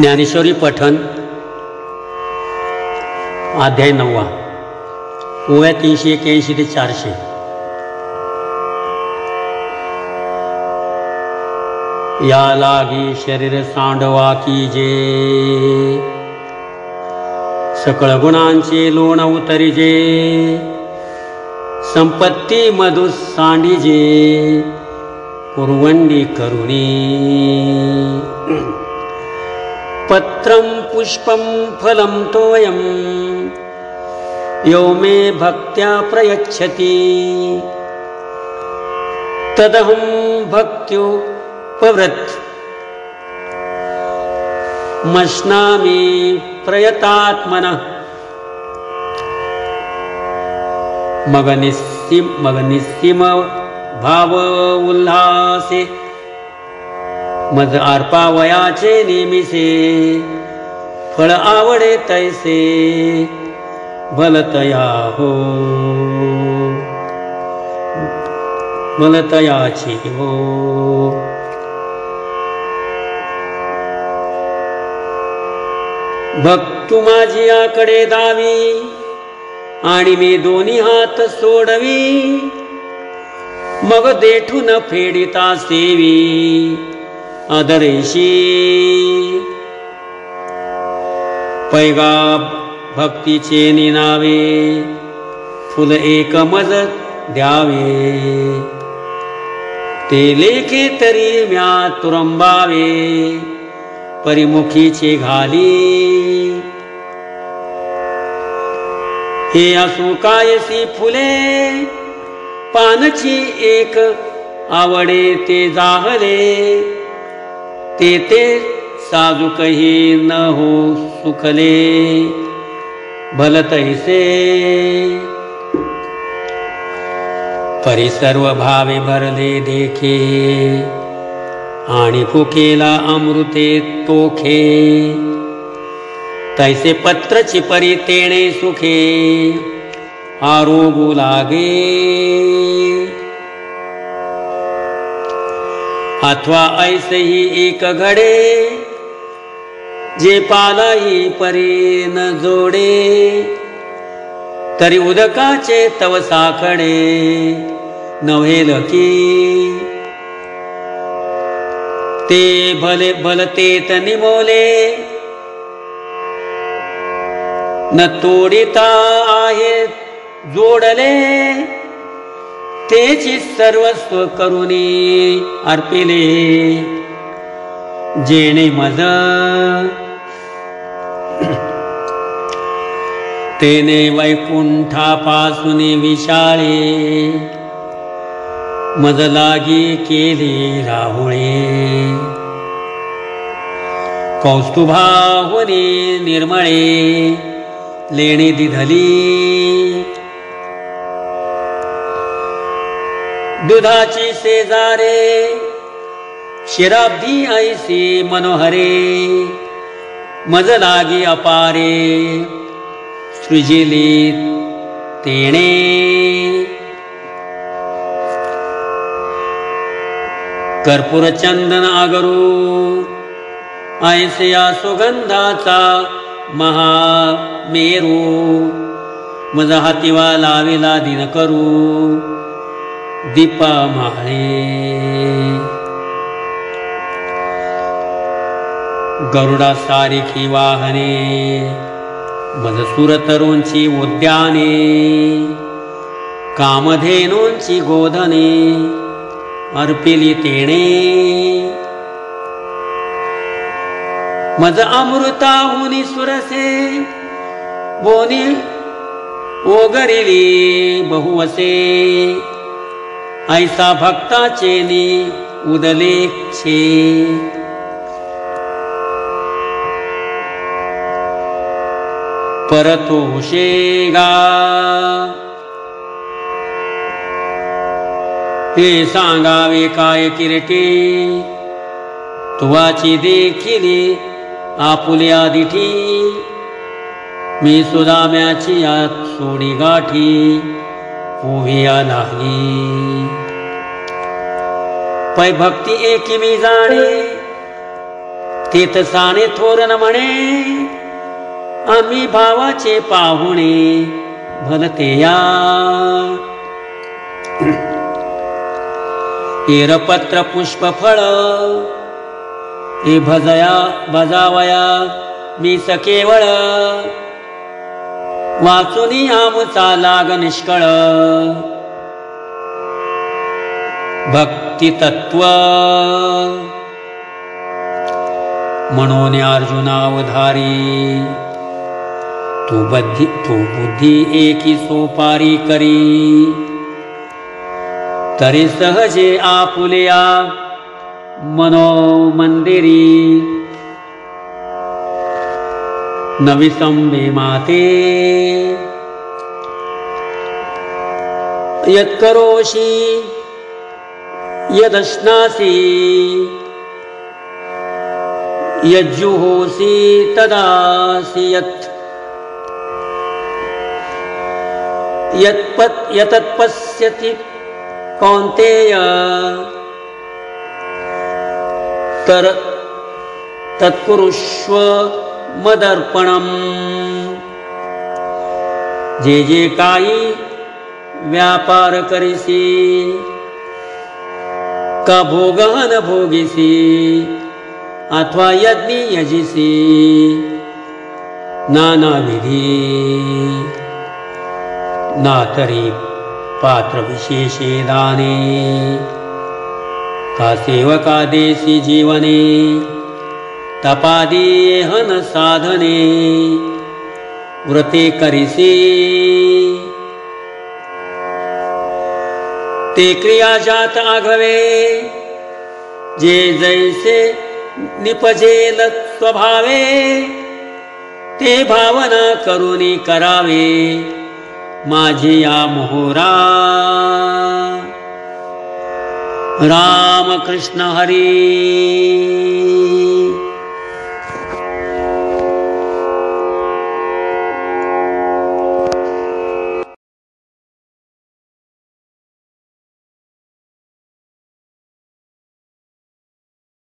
ज्ञानेश्वरी पठण अध्याय 9 ओव्या 381 ते 400। या लागी शरीर सांडवा की जे, सकळ गुणांचे लोण उतरिजे, संपत्ती मधु सांडिजे, कुरवंडी करुणी। पत्रं पुष्पं फलं तोयं, यो मे भक्त्या प्रयच्छति, तदहं भक्त्युपव्रत मश्नामि प्रयतात्मनः। मगनिस्सिम भाव उल्हासे, मज अर्पावयाचे नेमिसे, फळ आवडे तैसे भलतया हो, भलतयाची हो। भक्तु माझी आकडे दावी, आणि मी दोन्ही हात सोडवी, मग देठून फेडिता सेवी आदरेशी। पैगा भक्तीचे निनावे, फुल एक मज द्यावे, ते लेखे तरी म्या तुरंबावे, परिमुखीचे घाली। हे असो कायसी फुले, पानची एक आवडे ते जाहले, ते साजूकही न हो सुखले, भलतैसे। परी सर्व भावे भरले देखे, आणि फुकेला अमृते तोखे, तैसे पत्रची परी तेणे सुखे, आरोगू लागे। अथवा ऐसे ही एक घडे, जे पालाही परी न जोडे, तरी उदकाचे तव साखडे नव्हेल की। ते भले भलतेत निमोले, न तोडिता आहे जोडले, तेची सर्वस्व करुणी अर्पिले, जेणे मज तेने वैकुंठापासून विशाळे, मज लागी केले राहुळे, कौस्तुभाहुनी निर्मळे लेणी दिधली। दुधाची शेजारे, शिराब्धी ऐसी मनोहरे, मज लागी अपारे, सृजिली तेणे। कर्पूर चंदन अगरू, ऐसया सुगंधाचा महामेरू, मज हातीवा लाविला दिन करू, दीपा माळे। गरुडा सारिखी वाहने, मज सुरतरूंची उद्याने, कामधेनूंची गोधने अर्पिली तेणे। मज अमृताहुनी सुरसे, बोनी ओगरिली बहुवसे, ऐसा भक्ताचे नि उदलेक्षे। परतोषेगा हे सांगावे काय किरटे, तुवाची देखिली आपुल्या दिठी, मी सुदाम्याची यात सोडी गाठी, पोहिया नाही। पै भक्ती एकी मी जाणे, तीर्थसाने थोरन म्हणे आम्ही भावाचे पाहुणे भलते या. एरपत्र पुष्प फळ हे भजावया मीच केवळ वाचुनी आमचा लाग निष्कळ. भक्ती तत्व म्हणून अर्जुना उधारी तू बुद्धी एकी सोपारी करी. तरी सहजे आपुल्या मनो मंदिरी नवी संबे माते. यत्करोषि यदश्नासि यज्जुहोसि तदासि यत्पश्यति कौन्तेय तत्कुरुष्व मदर्पणम्. जे जे काही व्यापार करीसी का भोगहन भोगिसी अथवा यज्ञ यजिसी नाना विधी ना तरी पात्र विशेषे दाने का सेवका देसी जीवने तपादी हन साधने व्रते करिसी. ते क्रिया जात आघवे जे जैसे निपजेल स्वभावे ते भावना करुनी करावे माझी या मोहरा. राम कृष्ण हरी.